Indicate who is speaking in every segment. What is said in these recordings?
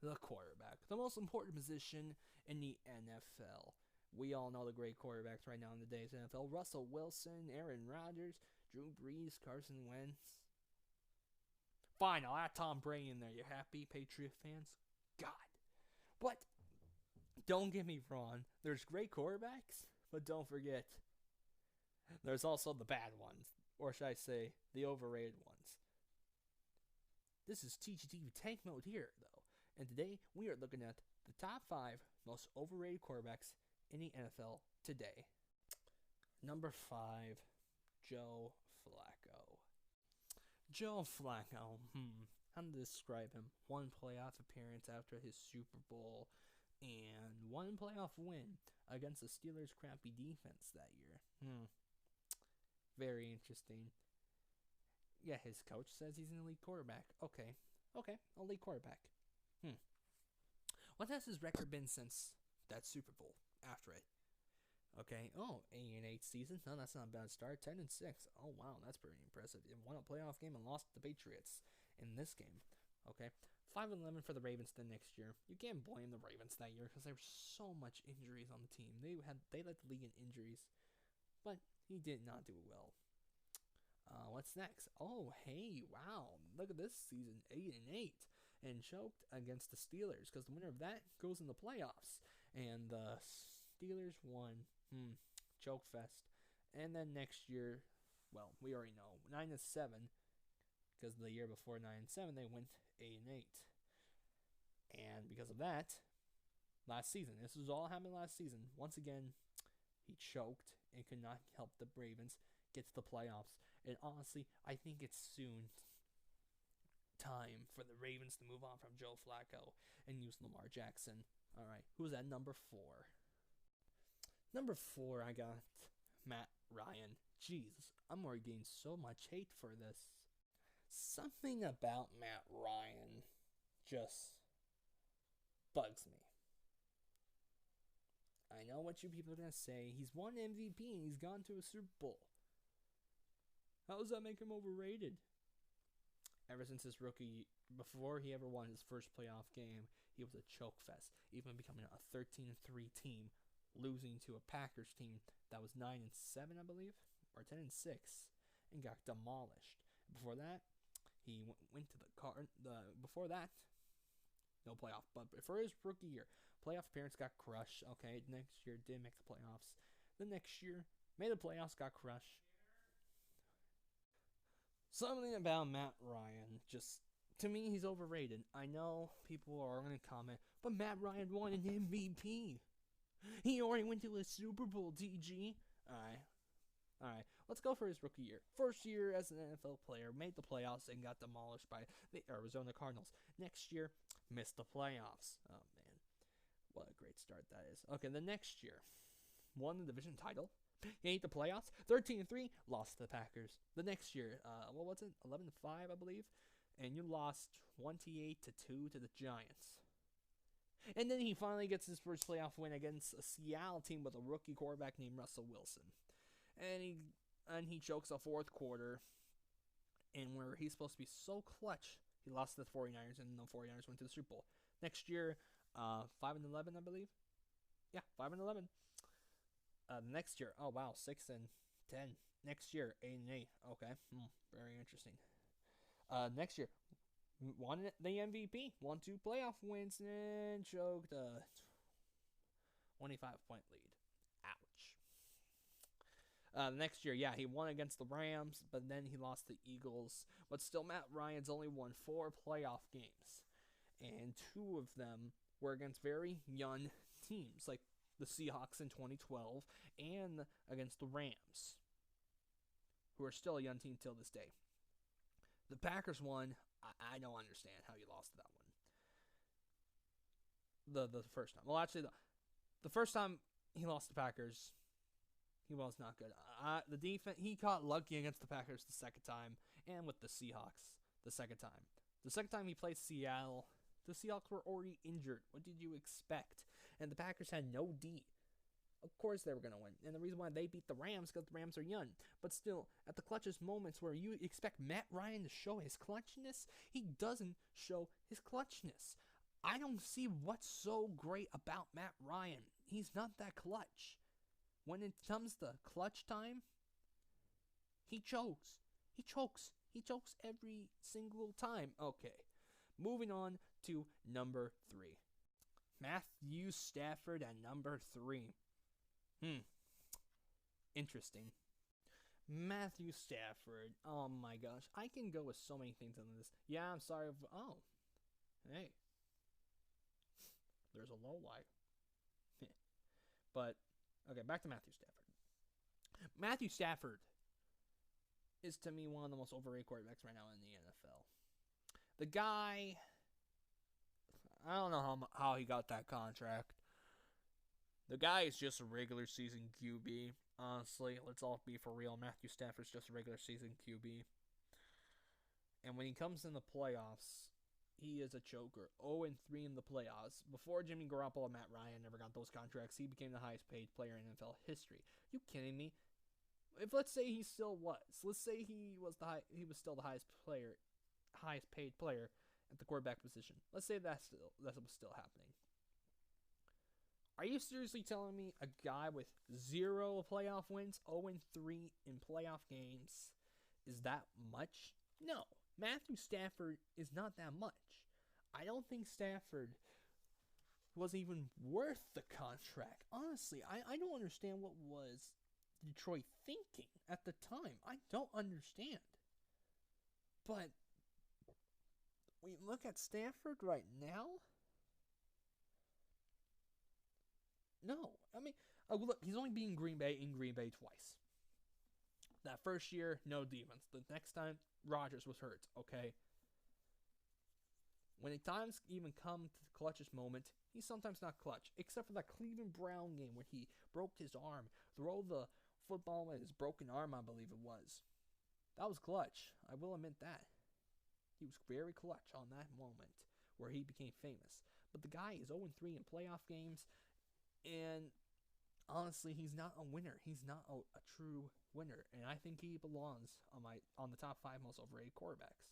Speaker 1: the quarterback, the most important position in the NFL. We all know the great quarterbacks right now in today's NFL. Russell Wilson, Aaron Rodgers, Drew Brees, Carson Wentz. Fine, I'll add Tom Brady in there. You happy, Patriot fans? God. But don't get me wrong. There's great quarterbacks, but don't forget, there's also the bad ones. Or should I say, the overrated ones. This is TGTV Tank Mode here, though. And today, we are looking at the top 5 most overrated quarterbacks in the NFL today. Number 5, Joe Flacco. Joe Flacco, how to describe him? One playoff appearance after his Super Bowl, and one playoff win against the Steelers' crappy defense that year. Very interesting. Yeah, his coach says he's an elite quarterback. Okay, elite quarterback. What has his record been since that Super Bowl after it? Okay, 8-8 season. No, that's not a bad start. 10-6. Oh wow, that's pretty impressive. He won a playoff game and lost to the Patriots in this game. Okay, 5-11 for the Ravens the next year. You can't blame the Ravens that year because there were so much injuries on the team. They led the league in injuries, but he did not do well. What's next? Oh, hey, wow! Look at this season, 8-8, and choked against the Steelers because the winner of that goes in the playoffs, and the Steelers won. Choke fest. And then next year, well, we already know, 9-7, because the year before 9-7 they went 8-8, and because of that, last season, this was all happening last season. Once again, he choked and could not help the Ravens get to the playoffs. And honestly, I think it's soon time for the Ravens to move on from Joe Flacco and use Lamar Jackson. All right, who's at number 4? Number 4, I got Matt Ryan. Jesus, I'm already getting so much hate for this. Something about Matt Ryan just bugs me. I know what you people are going to say. He's won MVP and he's gone to a Super Bowl. How does that make him overrated? Ever since his rookie, before he ever won his first playoff game, he was a choke fest, even becoming a 13-3 team, losing to a Packers team that was 9-7, I believe, or 10-6, and got demolished. Before that, he went to before that, no playoff, but for his rookie year, playoff appearance got crushed. Okay, next year didn't make the playoffs. The next year, made the playoffs, got crushed. Something about Matt Ryan, just, to me, he's overrated. I know people are going to comment, but Matt Ryan won an MVP. He already went to a Super Bowl, TG. Alright. Let's go for his rookie year. First year as an NFL player, made the playoffs and got demolished by the Arizona Cardinals. Next year, missed the playoffs. Oh, man. What a great start that is. Okay, the next year, won the division title. He ate the playoffs. 13-3, lost to the Packers. The next year, 11-5, I believe. And you lost 28-2 to the Giants. And then he finally gets his first playoff win against a Seattle team with a rookie quarterback named Russell Wilson. And he chokes a fourth quarter. And where he's supposed to be so clutch, he lost to the 49ers, and the 49ers went to the Super Bowl. Next year, 5-11, I believe. Yeah, 5-11. Next year, 6-10. Next year, 8-8. Okay, very interesting. Next year, won the MVP, won 2 playoff wins, and choked a 25-point lead. Ouch. Next year, he won against the Rams, but then he lost to the Eagles. But still, Matt Ryan's only won 4 playoff games, and 2 of them were against very young teams, like the Seahawks in 2012, and against the Rams, who are still a young team till this day. The Packers won. I don't understand how you lost that one. The first time. Well, actually, the first time he lost to Packers, he was not good. The defense, he got lucky against the Packers the second time, and with the Seahawks the second time. The second time he played Seattle, the Seahawks were already injured. What did you expect? And the Packers had no D. Of course they were going to win. And the reason why they beat the Rams, because the Rams are young. But still, at the clutchest moments where you expect Matt Ryan to show his clutchness, he doesn't show his clutchness. I don't see what's so great about Matt Ryan. He's not that clutch. When it comes to clutch time, he chokes. He chokes. He chokes every single time. Okay. Moving on to number 3. Matthew Stafford at number 3. Interesting. Matthew Stafford. Oh my gosh. I can go with so many things on this. Yeah, I'm sorry. Oh. Hey. There's a low lie. But, okay, back to Matthew Stafford. Matthew Stafford is, to me, one of the most overrated quarterbacks right now in the NFL. The guy, I don't know how he got that contract. The guy is just a regular season QB. Honestly, let's all be for real. Matthew Stafford's just a regular season QB. And when he comes in the playoffs, he is a choker. 0-3 in the playoffs. Before Jimmy Garoppolo and Matt Ryan never got those contracts, he became the highest paid player in NFL history. You kidding me? If let's say he still was. Let's say he was still the highest paid player at the quarterback position. Let's say that was still happening. Are you seriously telling me a guy with 0 playoff wins, 0-3 in playoff games, is that much? No. Matthew Stafford is not that much. I don't think Stafford was even worth the contract. Honestly, I don't understand what was Detroit thinking at the time. I don't understand. But we look at Stafford right now. No. I mean, look, he's only beaten Green Bay in Green Bay twice. That first year, no defense. The next time, Rodgers was hurt, okay? When the times even come to the clutchest moment, he's sometimes not clutch. Except for that Cleveland Brown game where he broke his arm. Throw the football with his broken arm, I believe it was. That was clutch. I will admit that. He was very clutch on that moment where he became famous. But the guy is 0-3 in playoff games. And honestly, he's not a winner. He's not a true winner. And I think he belongs on the top 5 most overrated quarterbacks.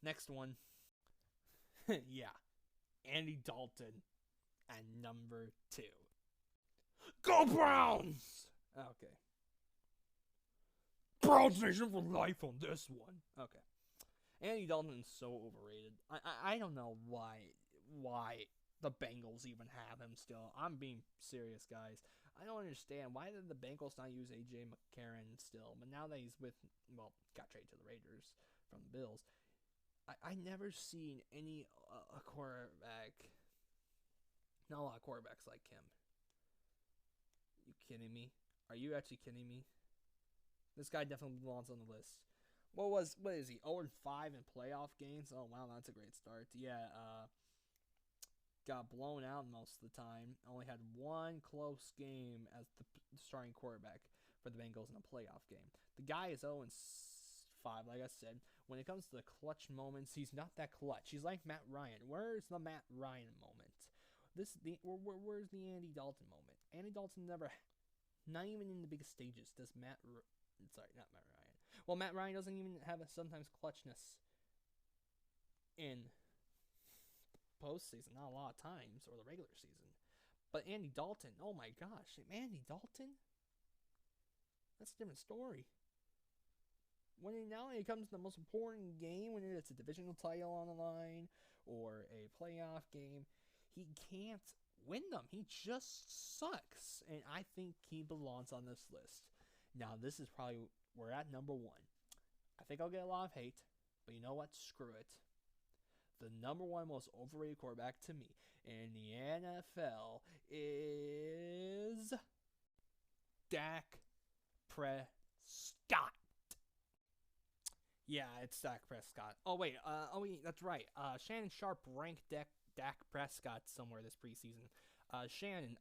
Speaker 1: Next one. Yeah. Andy Dalton at number 2. Go Browns! Okay. Browns Nation for life on this one. Okay. Andy Dalton is so overrated. I don't know why the Bengals even have him still. I'm being serious, guys. I don't understand. Why did the Bengals not use A.J. McCarron still? But now that he's got traded to the Raiders from the Bills, I never seen any a quarterback, not a lot of quarterbacks like him. You kidding me? Are you actually kidding me? This guy definitely belongs on the list. What is he? 0-5 in playoff games? Oh, wow, that's a great start. Yeah, got blown out most of the time. Only had one close game as the starting quarterback for the Bengals in a playoff game. The guy is 0-5, like I said. When it comes to the clutch moments, he's not that clutch. He's like Matt Ryan. Where's the Matt Ryan moment? Where's the Andy Dalton moment? Andy Dalton never, not even in the biggest stages, does not Matt Ryan. Well, Matt Ryan doesn't even have sometimes clutchness in postseason, not a lot of times, or the regular season. But Andy Dalton, oh my gosh, Andy Dalton? That's a different story. When it comes to the most important game, when it's a divisional title on the line, or a playoff game, he can't win them. He just sucks. And I think he belongs on this list. Now, this is probably, we're at number 1. I think I'll get a lot of hate, but you know what? Screw it. The number 1 most overrated quarterback to me in the NFL is Dak Prescott. Yeah, it's Dak Prescott. Oh wait, that's right. Shannon Sharp ranked Dak Prescott somewhere this preseason. Shannon,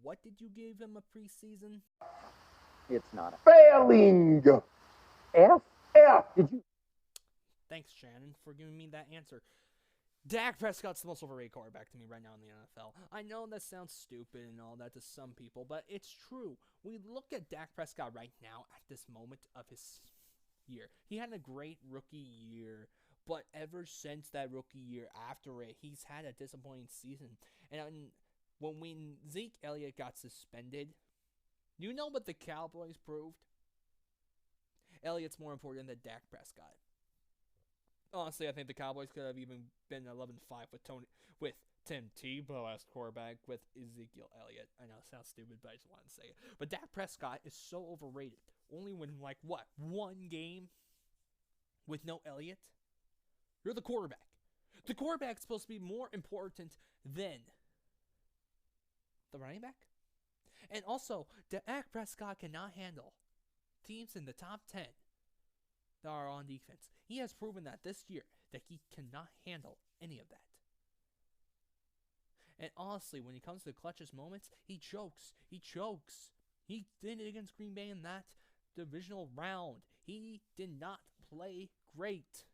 Speaker 1: what did you give him a preseason?
Speaker 2: It's not a failing. F. Did you?
Speaker 1: Thanks, Shannon, for giving me that answer. Dak Prescott's the most overrated quarterback to me right now in the NFL. I know that sounds stupid and all that to some people, but it's true. We look at Dak Prescott right now at this moment of his year. He had a great rookie year, But ever since that rookie year after it, he's had a disappointing season. And when Zeke Elliott got suspended, you know what the Cowboys proved? Elliott's more important than Dak Prescott. Honestly, I think the Cowboys could have even been 11-5 with Tim Tebow as quarterback with Ezekiel Elliott. I know it sounds stupid, but I just wanted to say it. But Dak Prescott is so overrated. Only when one game with no Elliott, you're the quarterback. The quarterback's supposed to be more important than the running back. And also, Dak Prescott cannot handle teams in the top 10 that are on defense. He has proven that this year that he cannot handle any of that. And honestly, when it comes to the clutchest moments, he chokes. He did it against Green Bay in that divisional round. He did not play great.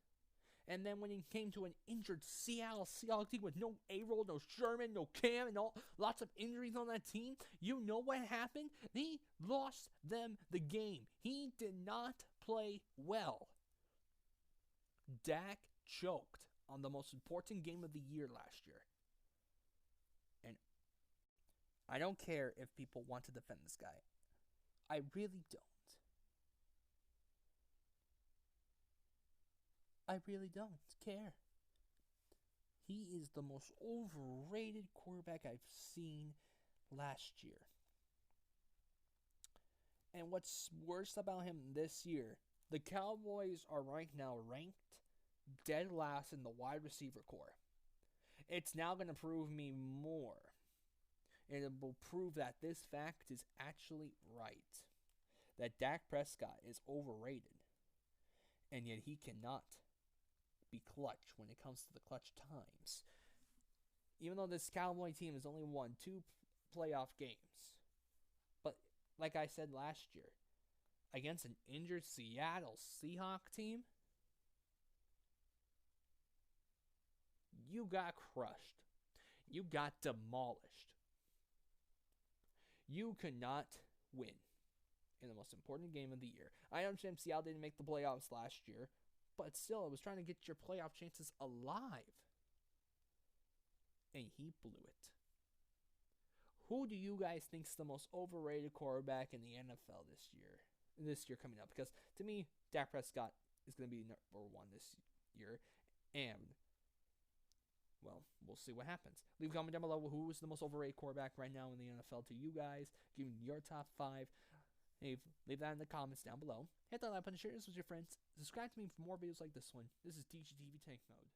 Speaker 1: And then when it came to an injured Seattle Seahawks team with no A-Roll, no Sherman, no Cam, and lots of injuries on that team, you know what happened? He lost them the game. He did not play well. Dak choked on the most important game of the year last year. And I don't care if people want to defend this guy. I really don't. I really don't care. He is the most overrated quarterback I've seen last year. And what's worse about him this year, the Cowboys are right now ranked dead last in the wide receiver core. It's now going to prove me more. And it will prove that this fact is actually right. That Dak Prescott is overrated. And yet he cannot be clutch when it comes to the clutch times. Even though this Cowboy team has only won 2 playoff games. But like I said last year, against an injured Seattle Seahawks team, you got crushed. You got demolished. You could not win in the most important game of the year. I understand Seattle didn't make the playoffs last year, but still, it was trying to get your playoff chances alive. And he blew it. Who do you guys think is the most overrated quarterback in the NFL this year coming up? Because to me, Dak Prescott is going to be number 1 this year. And, well, we'll see what happens. Leave a comment down below who is the most overrated quarterback right now in the NFL to you guys. Give me your top 5. Leave that in the comments down below. Hit that like button, share this with your friends. Subscribe to me for more videos like this one. This is DGTV Tank Mode.